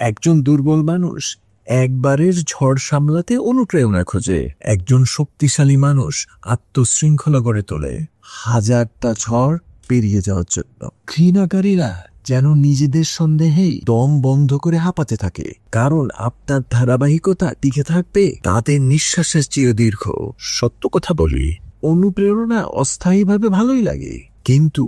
একজন দুর্বল মানুষ একবারের ঝড় সামলাতে অনুপ্রেরণা খোঁজে, একজন শক্তিশালী মানুষ আত্মশৃঙ্খলা গড়ে তোলে হাজারটা ঝড় পেরিয়ে যাওয়ার জন্য। ঘৃণাকারীরা যেন নিজেদের সন্দেহেই দম বন্ধ করে হাঁপাতে থাকে, কারণ আপনার ধারাবাহিকতা টিকে থাকবে তাদের নিঃশ্বাসের চেয়ে দীর্ঘ। সত্য কথা বলি, অনুপ্রেরণা অস্থায়ীভাবে ভালোই লাগে, কিন্তু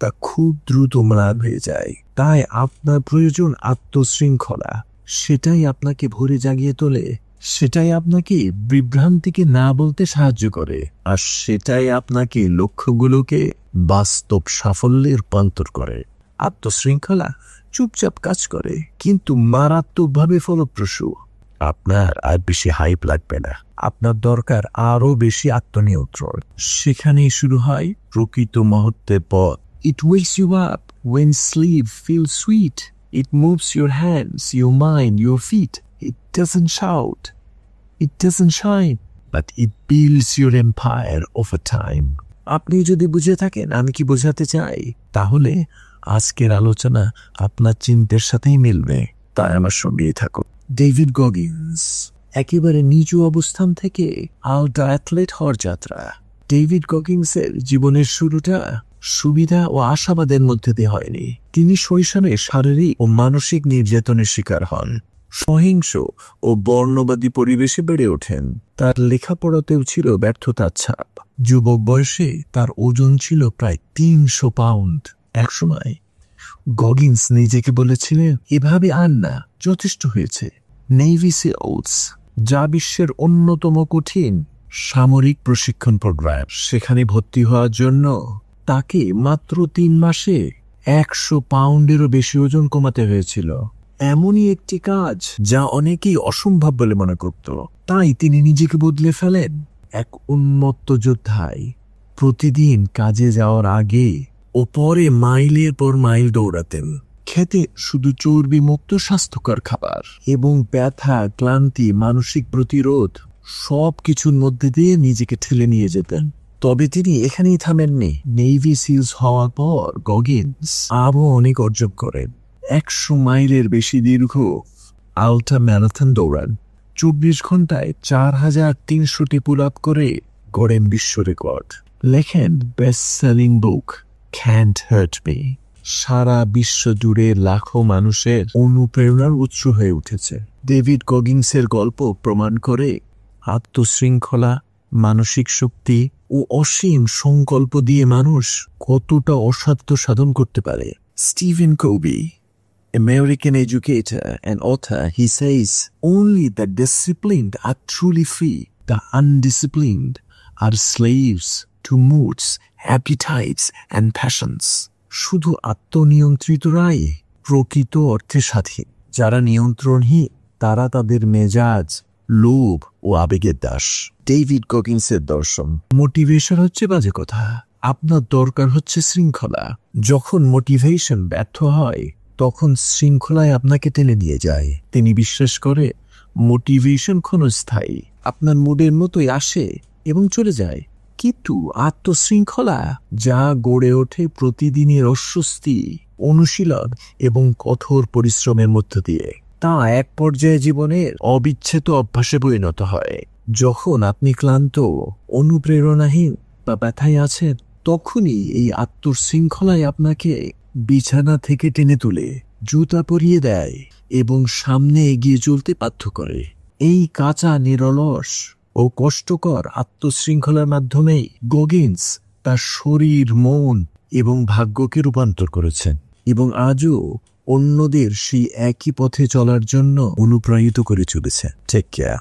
তা খুব দ্রুত ম্লান হয়ে যায়। তাই আপনার প্রয়োজন আত্মশৃঙ্খলা। সেটাই আপনাকে ভোরে জাগিয়ে তোলে, সেটাই আপনাকে বিভ্রান্তিকে না বলতে সাহায্য করে, আর সেটাই আপনাকে লক্ষ্যগুলোকে বাস্তব সাফল্যে রূপান্তর করে। আত্মশৃঙ্খলা চুপচাপ কাজ করে, কিন্তু মারাত্মকভাবে ফলপ্রসূ। আপনার আর বেশি হাইপ লাগবে না, আপনার দরকার আরো বেশি আত্মনিয়ন্ত্রণ। সেখানেই শুরু হয় প্রকৃত মহত্বের পথ। It wakes you up when sleep feels sweet. It moves your hands, your mind, your feet. It doesn't shout, it doesn't shine, but it builds your empire over time. আপনি যদি বুঝে থাকেন আমি কি বোঝাতে চাই, তাহলে আজকের আলোচনা আপনার চিন্তার সাথেই মিলবে। তাই আমার সঙ্গেই থাকো। ডেভিড গগিন্স, একেবারে নিচু অবস্থান থেকে আলট্রা অ্যাথলেট হওয়ার যাত্রা। ডেভিড গগিন্সের জীবনের শুরুটা সুবিধা ও আশাবাদের মধ্যে দিয়ে হয়নি। তিনি শৈশবে শারীরিক ও মানসিক নির্যাতনের শিকার হন, সহিংস ও বর্ণবাদী পরিবেশে বেড়ে ওঠেন। তার লেখাপড়াতেও ছিল ব্যর্থতার ছাপ। যুবক বয়সে তার ওজন ছিল প্রায় 300 পাউন্ড। একসময় গগিন্স নিজেকে বলেছিলেন, এভাবে আর না, যথেষ্ট হয়েছে। নেভি সিলস, যা বিশ্বের অন্যতম কঠিন সামরিক প্রশিক্ষণ প্রোগ্রাম, সেখানে ভর্তি হওয়ার জন্য তাকে মাত্র 3 মাসে 100 পাউন্ডেরও বেশি ওজন কমাতে হয়েছিল। এমনই একটি কাজ যা অনেকেই অসম্ভব বলে মনে করত। তাই তিনি নিজেকে বদলে ফেলেন এক উন্মত্ত যোদ্ধায়। প্রতিদিন কাজে যাওয়ার আগে ও পরে মাইলের পর মাইল দৌড়াতেন, খেতে শুধু চর্বিমুক্ত স্বাস্থ্যকর খাবার, এবং ব্যথা, ক্লান্তি, মানসিক প্রতিরোধ সব কিছুর মধ্যে দিয়ে নিজেকে ঠেলে নিয়ে যেতেন। তবে তিনি এখানেই থামেননি। নেভি সিলস হওয়ার পর গগিন্স আরও অনেক অর্জন করেন। 100 মাইলের বেশি দীর্ঘ আল্ট্রা ম্যারাথন দৌড়ান, 24 ঘন্টায় 4300টি পুল আপ করে গড়েন বিশ্ব রেকর্ড। লেখেন best selling book can't hurt me. সারা বিশ্ব জুড়ে লাখো মানুষের অনুপ্রেরণার উৎস হয়ে উঠেছে। ডেভিড গগিন্সের গল্প প্রমাণ করে আত্মশৃঙ্খলা, মানসিক শক্তি ও অসীম সংকল্প দিয়ে মানুষ কতটা অসাধ্য সাধন করতে পারে। Steven Covey, American educator and author, he says, only the disciplined are truly free. The undisciplined are slaves to moods, appetites and passions. শুধু আত্মনিয়ন্ত্রিতরাই প্রকৃত অর্থে স্বাধীন। যারা নিয়ন্ত্রণহীন তারা তাদের মেজাজ, লোভ ও আবেগের দাস। ডেভিড গগিন্সের দর্শন। মোটিভেশন হচ্ছে বাজে কথা, আপনার দরকার হচ্ছে শৃঙ্খলা। যখন মোটিভেশন ব্যর্থ হয় তখন শৃঙ্খলায় আপনাকে টেনে নিয়ে যায়। তিনি বিশ্বাস করে মোটিভেশন ক্ষণস্থায়ী, আপনার মুডের মতোই আসে এবং চলে যায়, কিন্তু আত্মশৃঙ্খলা যা গড়ে ওঠে প্রতিদিনের অস্বস্তি, অনুশীলন এবং কঠোর পরিশ্রমের মধ্য দিয়ে, তা এক পর্যায়ে জীবনের অবিচ্ছেদ্য অভ্যাসে পরিণত হয়। যখন আপনি ক্লান্ত, অনুপ্রেরণাহীন বা ব্যথায় আছেন, তখনই এই আত্মশৃঙ্খলাই আপনাকে বিছানা থেকে টেনে তুলে জুতা পরিয়ে দেয় এবং সামনে এগিয়ে চলতে বাধ্য করে। এই কাঁচা, নিরলস ও কষ্টকর আত্মশৃঙ্খলার মাধ্যমেই গগিন্স তার শরীর, মন এবং ভাগ্যকে রূপান্তর করেছেন এবং আজও অন্যদের সেই একই পথে চলার জন্য অনুপ্রাণিত করে চলেছে। Take care.